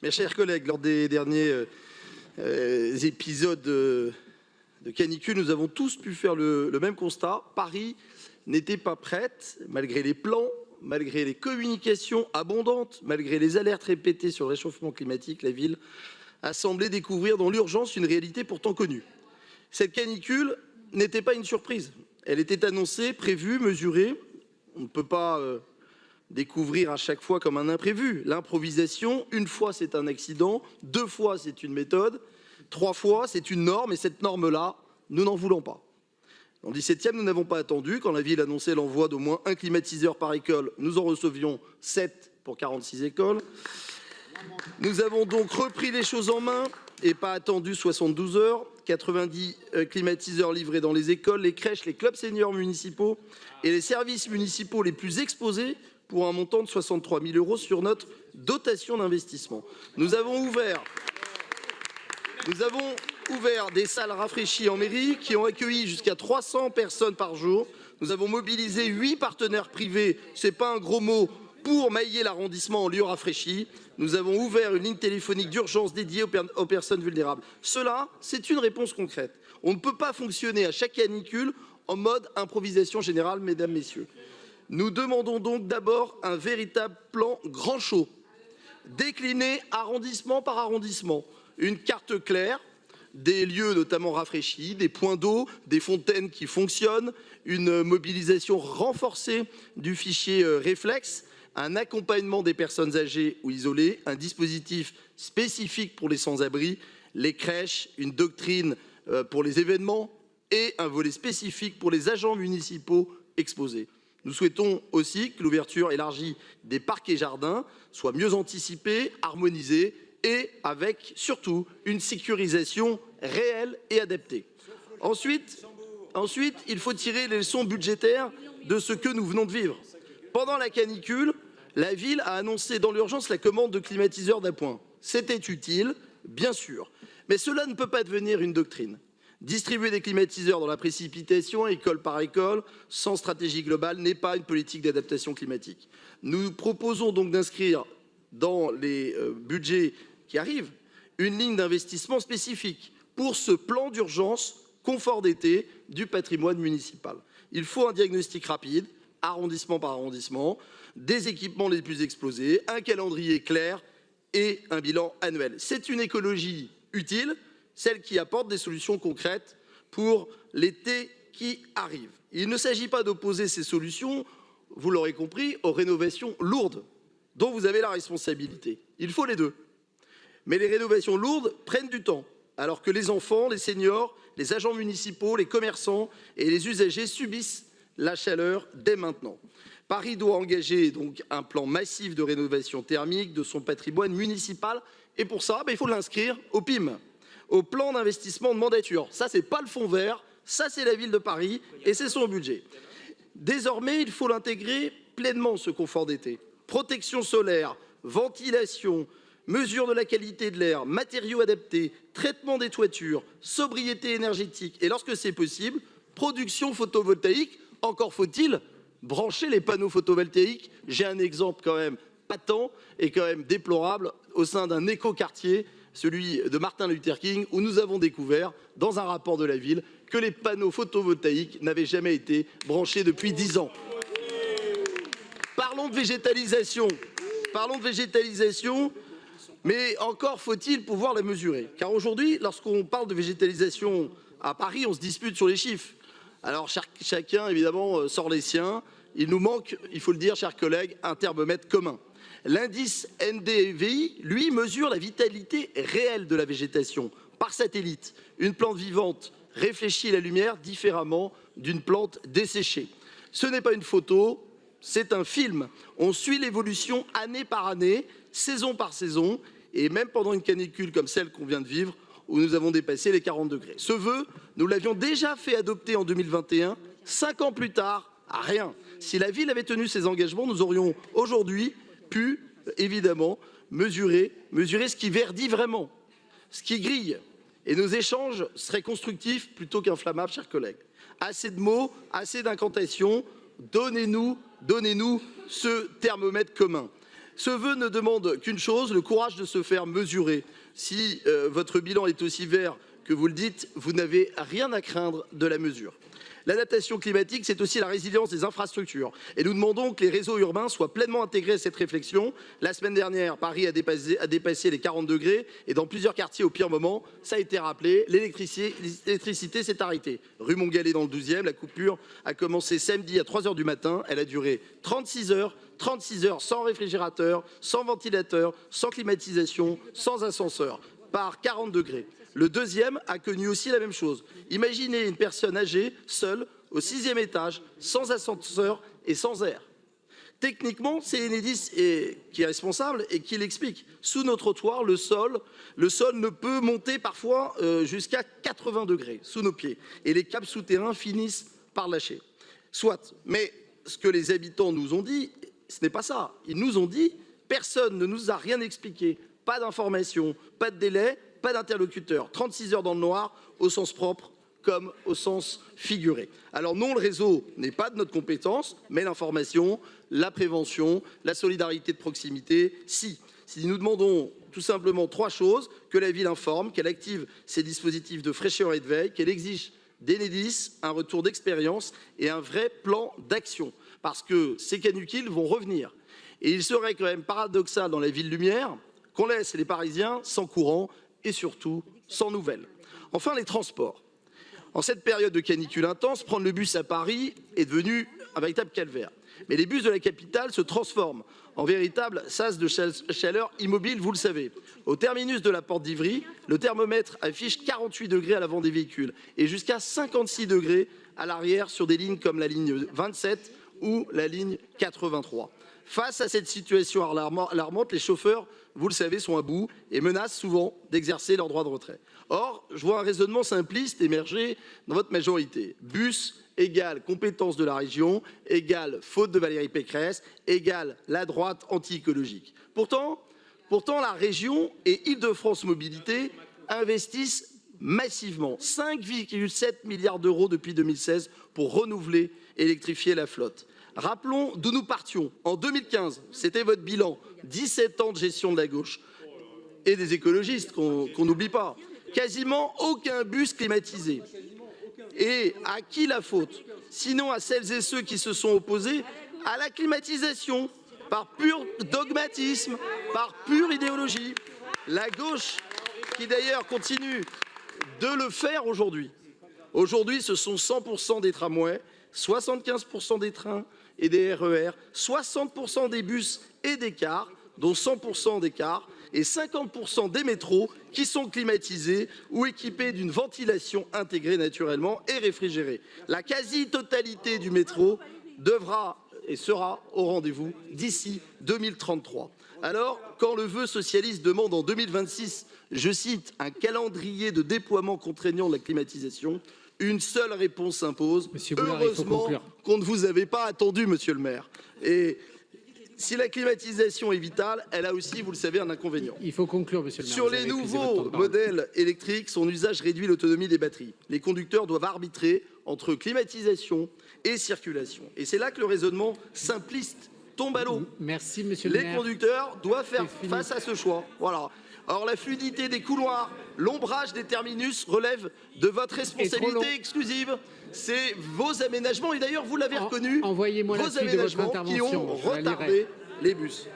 Mes chers collègues, lors des derniers épisodes de canicule, nous avons tous pu faire le même constat. Paris n'était pas prête, malgré les plans, malgré les communications abondantes, malgré les alertes répétées sur le réchauffement climatique. La ville a semblé découvrir dans l'urgence une réalité pourtant connue. Cette canicule n'était pas une surprise. Elle était annoncée, prévue, mesurée. On ne peut pas découvrir à chaque fois comme un imprévu. L'improvisation, une fois c'est un accident, deux fois c'est une méthode, trois fois c'est une norme, et cette norme-là, nous n'en voulons pas. Dans le 17e, nous n'avons pas attendu. Quand la ville annonçait l'envoi d'au moins un climatiseur par école, nous en recevions 7 pour 46 écoles. Nous avons donc repris les choses en main et pas attendu 72 heures. 90 climatiseurs livrés dans les écoles, les crèches, les clubs seniors municipaux et les services municipaux les plus exposés pour un montant de 63 000 € sur notre dotation d'investissement. Nous avons ouvert des salles rafraîchies en mairie qui ont accueilli jusqu'à 300 personnes par jour. Nous avons mobilisé 8 partenaires privés, c'est pas un gros mot, pour mailler l'arrondissement en lieu rafraîchi. Nous avons ouvert une ligne téléphonique d'urgence dédiée aux personnes vulnérables. Cela, c'est une réponse concrète. On ne peut pas fonctionner à chaque canicule en mode improvisation générale, mesdames, messieurs. Nous demandons donc d'abord un véritable plan grand chaud, décliné arrondissement par arrondissement, une carte claire, des lieux notamment rafraîchis, des points d'eau, des fontaines qui fonctionnent, une mobilisation renforcée du fichier réflexe, un accompagnement des personnes âgées ou isolées, un dispositif spécifique pour les sans-abri, les crèches, une doctrine pour les événements et un volet spécifique pour les agents municipaux exposés. Nous souhaitons aussi que l'ouverture élargie des parcs et jardins soit mieux anticipée, harmonisée et avec surtout une sécurisation réelle et adaptée. Ensuite, il faut tirer les leçons budgétaires de ce que nous venons de vivre. Pendant la canicule, la ville a annoncé dans l'urgence la commande de climatiseurs d'appoint. C'était utile, bien sûr, mais cela ne peut pas devenir une doctrine. Distribuer des climatiseurs dans la précipitation, école par école, sans stratégie globale, n'est pas une politique d'adaptation climatique. Nous proposons donc d'inscrire dans les budgets qui arrivent une ligne d'investissement spécifique pour ce plan d'urgence confort d'été du patrimoine municipal. Il faut un diagnostic rapide, arrondissement par arrondissement, des équipements les plus exposés, un calendrier clair et un bilan annuel. C'est une écologie utile, celle qui apporte des solutions concrètes pour l'été qui arrive. Il ne s'agit pas d'opposer ces solutions, vous l'aurez compris, aux rénovations lourdes dont vous avez la responsabilité. Il faut les deux. Mais les rénovations lourdes prennent du temps, alors que les enfants, les seniors, les agents municipaux, les commerçants et les usagers subissent la chaleur dès maintenant. Paris doit engager donc un plan massif de rénovation thermique de son patrimoine municipal et pour ça, il faut l'inscrire au PIM, au plan d'investissement de mandature. Ça, c'est pas le fonds vert, ça c'est la ville de Paris et c'est son budget. Désormais, il faut l'intégrer pleinement, ce confort d'été. Protection solaire, ventilation, mesure de la qualité de l'air, matériaux adaptés, traitement des toitures, sobriété énergétique et lorsque c'est possible, production photovoltaïque. Encore faut-il brancher les panneaux photovoltaïques. J'ai un exemple quand même patent et quand même déplorable au sein d'un écoquartier, celui de Martin Luther King, où nous avons découvert dans un rapport de la ville que les panneaux photovoltaïques n'avaient jamais été branchés depuis 10 ans. Parlons de végétalisation, mais encore faut-il pouvoir la mesurer. Car aujourd'hui, lorsqu'on parle de végétalisation à Paris, on se dispute sur les chiffres. Alors chacun, évidemment, sort les siens. Il nous manque, il faut le dire, chers collègues, un thermomètre commun. L'indice NDVI, lui, mesure la vitalité réelle de la végétation par satellite. Une plante vivante réfléchit la lumière différemment d'une plante desséchée. Ce n'est pas une photo, c'est un film. On suit l'évolution année par année, saison par saison, et même pendant une canicule comme celle qu'on vient de vivre, où nous avons dépassé les 40 degrés. Ce vœu, nous l'avions déjà fait adopter en 2021, 5 ans plus tard, rien. Si la ville avait tenu ses engagements, nous aurions aujourd'hui pu, évidemment, mesurer ce qui verdit vraiment, ce qui grille. Et nos échanges seraient constructifs plutôt qu'inflammables, chers collègues. Assez de mots, assez d'incantations, donnez-nous ce thermomètre commun. Ce vœu ne demande qu'une chose, le courage de se faire mesurer. Si votre bilan est aussi vert que vous le dites, vous n'avez rien à craindre de la mesure. L'adaptation climatique, c'est aussi la résilience des infrastructures. Et nous demandons que les réseaux urbains soient pleinement intégrés à cette réflexion. La semaine dernière, Paris a dépassé les 40 degrés et dans plusieurs quartiers au pire moment, ça a été rappelé, l'électricité s'est arrêtée. Rue Montgallet dans le 12e, la coupure a commencé samedi à 3 h du matin. Elle a duré 36 heures. 36 heures sans réfrigérateur, sans ventilateur, sans climatisation, sans ascenseur, par 40 degrés. Le deuxième a connu aussi la même chose. Imaginez une personne âgée, seule, au 6e étage, sans ascenseur et sans air. Techniquement, c'est Enedis qui est responsable et qui l'explique. Sous nos trottoirs, le sol ne peut monter parfois jusqu'à 80 degrés sous nos pieds. Et les câbles souterrains finissent par lâcher. Soit, mais ce que les habitants nous ont dit, ce n'est pas ça. Ils nous ont dit, personne ne nous a rien expliqué. Pas d'information, pas de délai, pas d'interlocuteur. 36 heures dans le noir, au sens propre comme au sens figuré. Alors non, le réseau n'est pas de notre compétence, mais l'information, la prévention, la solidarité de proximité, si. Si nous demandons tout simplement 3 choses, que la ville informe, qu'elle active ses dispositifs de fraîcheur et de veille, qu'elle exige d'Enedis un retour d'expérience et un vrai plan d'action. Parce que ces canicules vont revenir. Et il serait quand même paradoxal dans la ville lumière qu'on laisse les Parisiens sans courant et surtout sans nouvelles. Enfin, les transports. En cette période de canicule intense, prendre le bus à Paris est devenu un véritable calvaire. Mais les bus de la capitale se transforment en véritable sas de chaleur immobile, vous le savez. Au terminus de la porte d'Ivry, le thermomètre affiche 48 degrés à l'avant des véhicules et jusqu'à 56 degrés à l'arrière sur des lignes comme la ligne 27 ou la ligne 83. Face à cette situation alarmante, les chauffeurs, vous le savez, sont à bout et menacent souvent d'exercer leur droit de retrait. Or, je vois un raisonnement simpliste émerger dans votre majorité. Bus égale compétence de la région, égale faute de Valérie Pécresse, égale la droite anti-écologique. Pourtant, la région et Île-de-France Mobilité investissent massivement 5,7 milliards d'euros depuis 2016 pour renouveler et électrifier la flotte. Rappelons d'où nous partions. En 2015, c'était votre bilan. 17 ans de gestion de la gauche et des écologistes qu'on n'oublie pas. Quasiment aucun bus climatisé. Et à qui la faute? Sinon à celles et ceux qui se sont opposés à la climatisation, par pur dogmatisme, par pure idéologie. La gauche, qui d'ailleurs continue de le faire aujourd'hui. Aujourd'hui, ce sont 100% des tramways, 75% des trains et des RER, 60% des bus et des cars, dont 100% des cars, et 50% des métros qui sont climatisés ou équipés d'une ventilation intégrée naturellement et réfrigérée. La quasi-totalité du métro devra et sera au rendez-vous d'ici 2033. Alors, quand le vœu socialiste demande en 2026, je cite, un calendrier de déploiement contraignant de la climatisation, une seule réponse s'impose. Heureusement qu'on ne vous avait pas attendu, monsieur le maire. Et si la climatisation est vitale, elle a aussi, vous le savez, un inconvénient. Il faut conclure, monsieur le maire. Sur les nouveaux modèles électriques, son usage réduit l'autonomie des batteries. Les conducteurs doivent arbitrer entre climatisation et circulation. Et c'est là que le raisonnement simpliste tombe à l'eau. Merci, monsieur le maire. Les conducteurs doivent faire face à ce choix. Voilà. Or, la fluidité des couloirs, l'ombrage des terminus relève de votre responsabilité exclusive. C'est vos aménagements, et d'ailleurs, vous l'avez reconnu, envoyez-moi vos aménagements qui ont retardé les bus.